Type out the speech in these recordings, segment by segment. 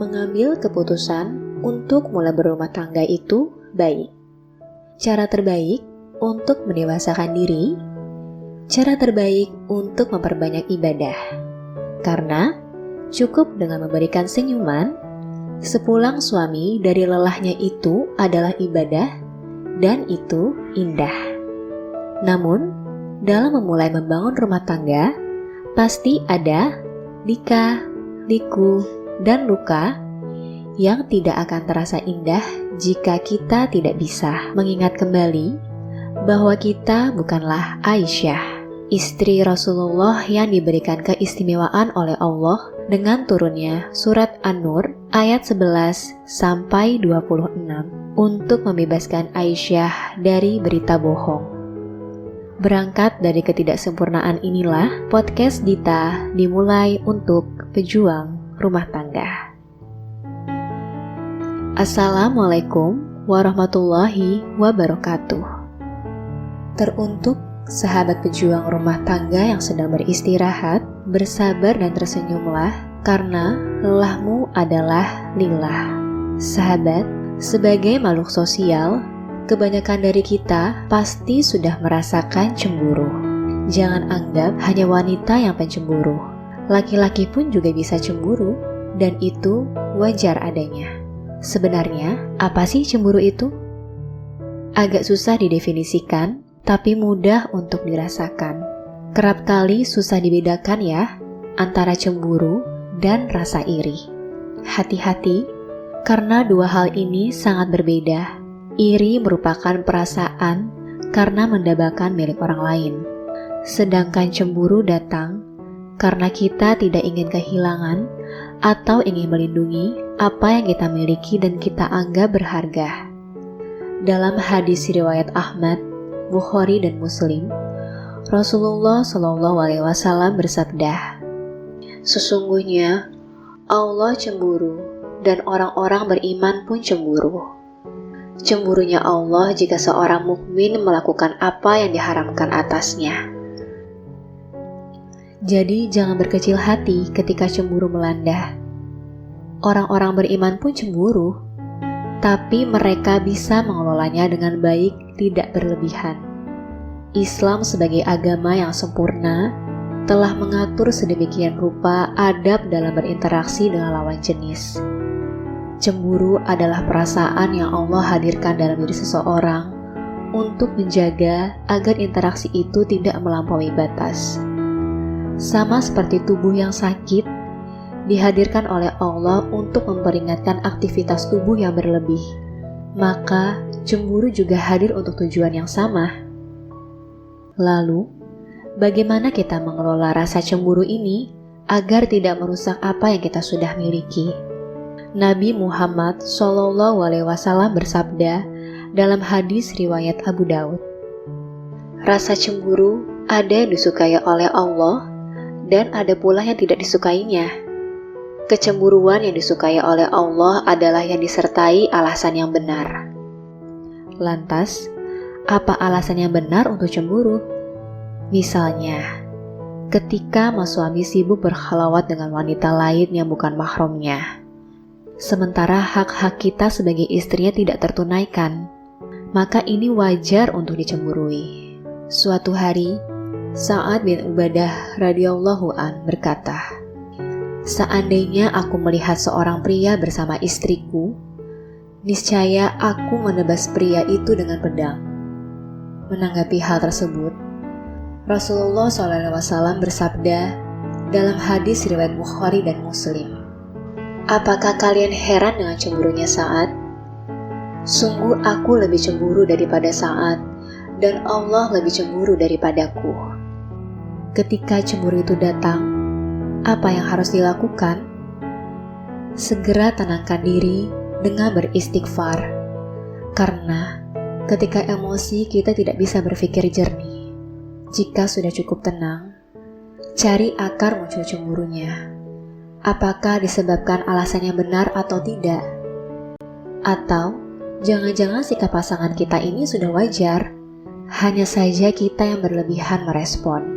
mengambil keputusan untuk mulai berumah tangga itu baik. Cara terbaik untuk mendewasakan diri, cara terbaik untuk memperbanyak ibadah. Karena cukup dengan memberikan senyuman, sepulang suami dari lelahnya itu adalah ibadah dan itu indah. Namun, dalam memulai membangun rumah tangga, pasti ada lika, liku, dan luka yang tidak akan terasa indah jika kita tidak bisa mengingat kembali bahwa kita bukanlah Aisyah, istri Rasulullah yang diberikan keistimewaan oleh Allah dengan turunnya surat An-Nur ayat 11 sampai 26 untuk membebaskan Aisyah dari berita bohong. Berangkat dari ketidaksempurnaan inilah podcast Dita dimulai untuk pejuang rumah tangga. Assalamualaikum warahmatullahi wabarakatuh. Teruntuk sahabat pejuang rumah tangga yang sedang beristirahat, bersabar dan tersenyumlah karena lelahmu adalah lillah. Sahabat, sebagai makhluk sosial, kebanyakan dari kita pasti sudah merasakan cemburu. Jangan anggap hanya wanita yang pencemburu. Laki-laki pun juga bisa cemburu, dan itu wajar adanya. Sebenarnya, apa sih cemburu itu? Agak susah didefinisikan, tapi mudah untuk dirasakan. Kerap kali susah dibedakan ya, antara cemburu dan rasa iri. Hati-hati, karena dua hal ini sangat berbeda. Iri merupakan perasaan karena mendambakan milik orang lain. Sedangkan cemburu datang karena kita tidak ingin kehilangan atau ingin melindungi apa yang kita miliki dan kita anggap berharga. Dalam hadis riwayat Ahmad, Bukhari dan Muslim, Rasulullah SAW bersabda, "Sesungguhnya Allah cemburu dan orang-orang beriman pun cemburu. Cemburunya Allah jika seorang mukmin melakukan apa yang diharamkan atasnya." Jadi jangan berkecil hati ketika cemburu melanda. Orang-orang beriman pun cemburu, tapi mereka bisa mengelolanya dengan baik, tidak berlebihan. Islam sebagai agama yang sempurna telah mengatur sedemikian rupa adab dalam berinteraksi dengan lawan jenis. Cemburu adalah perasaan yang Allah hadirkan dalam diri seseorang untuk menjaga agar interaksi itu tidak melampaui batas. Sama seperti tubuh yang sakit, dihadirkan oleh Allah untuk memperingatkan aktivitas tubuh yang berlebih. Maka, cemburu juga hadir untuk tujuan yang sama. Lalu, bagaimana kita mengelola rasa cemburu ini agar tidak merusak apa yang kita sudah miliki? Nabi Muhammad SAW bersabda dalam hadis riwayat Abu Daud, "Rasa cemburu ada yang disukai oleh Allah dan ada pula yang tidak disukainya. Kecemburuan yang disukai oleh Allah adalah yang disertai alasan yang benar." Lantas, apa alasan yang benar untuk cemburu? Misalnya, ketika mas suami sibuk berkhalwat dengan wanita lain yang bukan mahramnya, sementara hak-hak kita sebagai istrinya tidak tertunaikan, maka ini wajar untuk dicemburui. Suatu hari, Sa'ad bin Ubadah radhiyallahu an berkata, "Seandainya aku melihat seorang pria bersama istriku, niscaya aku menebas pria itu dengan pedang." Menanggapi hal tersebut, Rasulullah SAW bersabda dalam hadis riwayat Bukhari dan Muslim, "Apakah kalian heran dengan cemburunya Sa'ad? Sungguh aku lebih cemburu daripada Sa'ad, dan Allah lebih cemburu daripadaku." Ketika cemburu itu datang, apa yang harus dilakukan? Segera tenangkan diri dengan beristighfar. Karena ketika emosi kita tidak bisa berpikir jernih. Jika sudah cukup tenang, cari akar muncul cemburunya. Apakah disebabkan alasan yang benar atau tidak? Atau jangan-jangan sikap pasangan kita ini sudah wajar, hanya saja kita yang berlebihan merespon.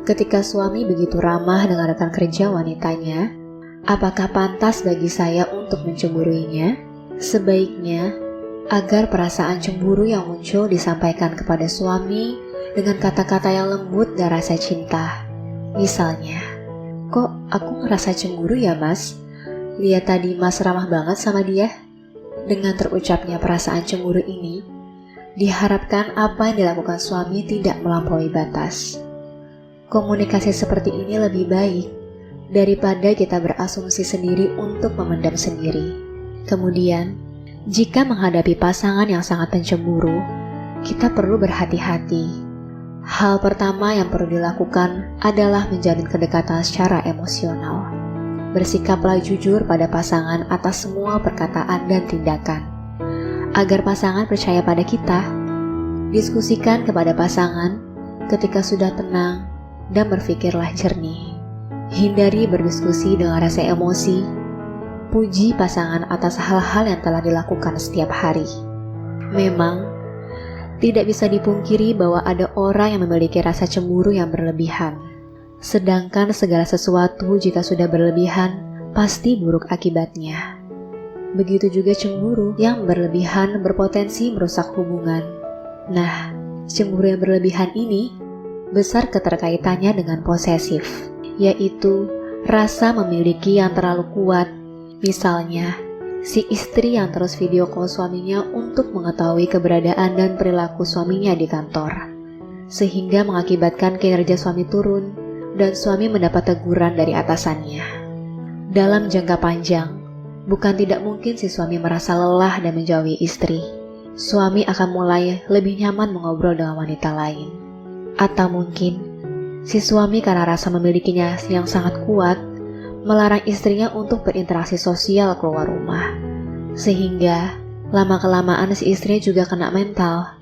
Ketika suami begitu ramah dengan rekan kerja wanitanya, Apakah pantas bagi saya untuk mencemburuinya? Sebaiknya, agar perasaan cemburu yang muncul disampaikan kepada suami dengan kata-kata yang lembut dan rasa cinta. Misalnya, "Kok aku ngerasa cemburu ya mas? Lihat tadi mas ramah banget sama dia." Dengan terucapnya perasaan cemburu ini, diharapkan apa yang dilakukan suami tidak melampaui batas. Komunikasi seperti ini lebih baik daripada kita berasumsi sendiri untuk memendam sendiri. Kemudian, jika menghadapi pasangan yang sangat pencemburu, kita perlu berhati-hati. Hal pertama yang perlu dilakukan adalah menjalin kedekatan secara emosional. Bersikaplah jujur pada pasangan atas semua perkataan dan tindakan. Agar pasangan percaya pada kita, diskusikan kepada pasangan ketika sudah tenang dan berpikirlah jernih. Hindari berdiskusi dengan rasa emosi. Puji pasangan atas hal-hal yang telah dilakukan setiap hari. Memang, tidak bisa dipungkiri bahwa ada orang yang memiliki rasa cemburu yang berlebihan. Sedangkan segala sesuatu jika sudah berlebihan, pasti buruk akibatnya. Begitu juga cemburu yang berlebihan berpotensi merusak hubungan. Nah, cemburu yang berlebihan ini besar keterkaitannya dengan posesif, yaitu rasa memiliki yang terlalu kuat. Misalnya, si istri yang terus video call suaminya untuk mengetahui keberadaan dan perilaku suaminya di kantor, sehingga mengakibatkan kinerja suami turun dan suami mendapat teguran dari atasannya. Dalam jangka panjang, bukan tidak mungkin si suami merasa lelah dan menjauhi istri. Suami akan mulai lebih nyaman mengobrol dengan wanita lain. Atau mungkin, si suami karena rasa memilikinya yang sangat kuat, melarang istrinya untuk berinteraksi sosial keluar rumah. Sehingga, lama-kelamaan si istrinya juga kena mental.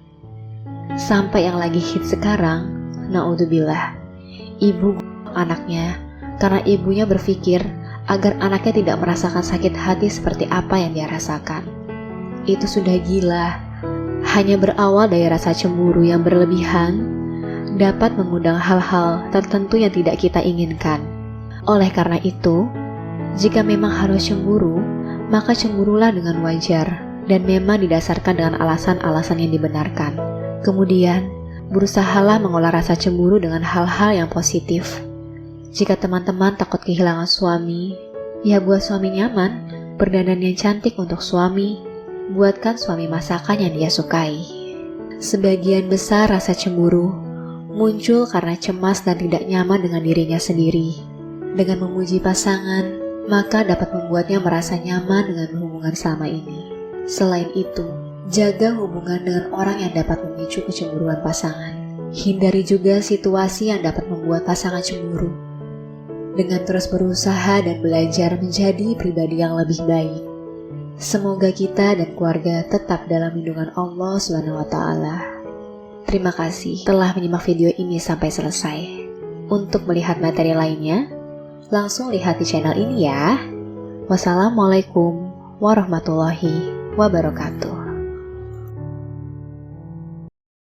Sampai yang lagi hit sekarang, naudzubillah, ibu anaknya karena ibunya berpikir agar anaknya tidak merasakan sakit hati seperti apa yang dia rasakan. Itu sudah gila. Hanya berawal dari rasa cemburu yang berlebihan, dapat mengundang hal-hal tertentu yang tidak kita inginkan. Oleh karena itu, jika memang harus cemburu, maka cemburulah dengan wajar dan memang didasarkan dengan alasan-alasan yang dibenarkan. Kemudian, berusahalah mengolah rasa cemburu dengan hal-hal yang positif. Jika teman-teman takut kehilangan suami, ya buat suami nyaman, berdandan yang cantik untuk suami, buatkan suami masakan yang dia sukai. Sebagian besar rasa cemburu muncul karena cemas dan tidak nyaman dengan dirinya sendiri. Dengan memuji pasangan, maka dapat membuatnya merasa nyaman dengan hubungan selama ini. Selain itu, jaga hubungan dengan orang yang dapat memicu kecemburuan pasangan. Hindari juga situasi yang dapat membuat pasangan cemburu. Dengan terus berusaha dan belajar menjadi pribadi yang lebih baik. Semoga kita dan keluarga tetap dalam lindungan Allah SWT. Terima kasih telah menyimak video ini sampai selesai. Untuk melihat materi lainnya, langsung lihat di channel ini ya. Wassalamualaikum warahmatullahi wabarakatuh.